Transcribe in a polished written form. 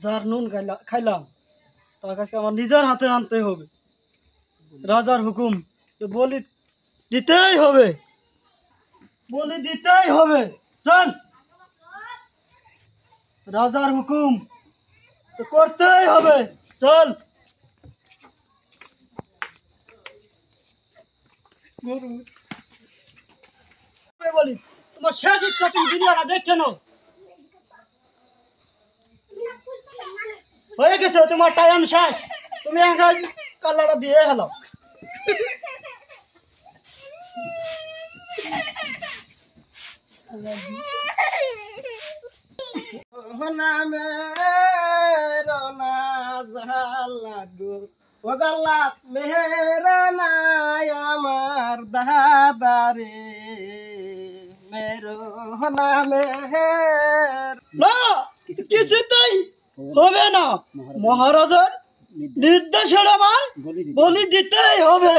যার নুন খাইলাম তার কাছে আমার নিজের হাতে আনতে হবে। রাজার হুকুম, বলি দিতেই হবে, বলি দিতেই হবে। চল, রাজার হুকুম তো করতেই হবে। চল। বলি তোমার শেষ ইচ্ছা, তুমি দুনিয়াটা দেখে নাও। হয়ে গেছে তোমার টাইম শেষ, তুমি কাল্লাটা দিয়ে হলো। আমার দাদারে মেরো না মেহের না, কিছুতেই হবে না। মহারাজার নির্দেশের আমার বলি দিতেই হবে।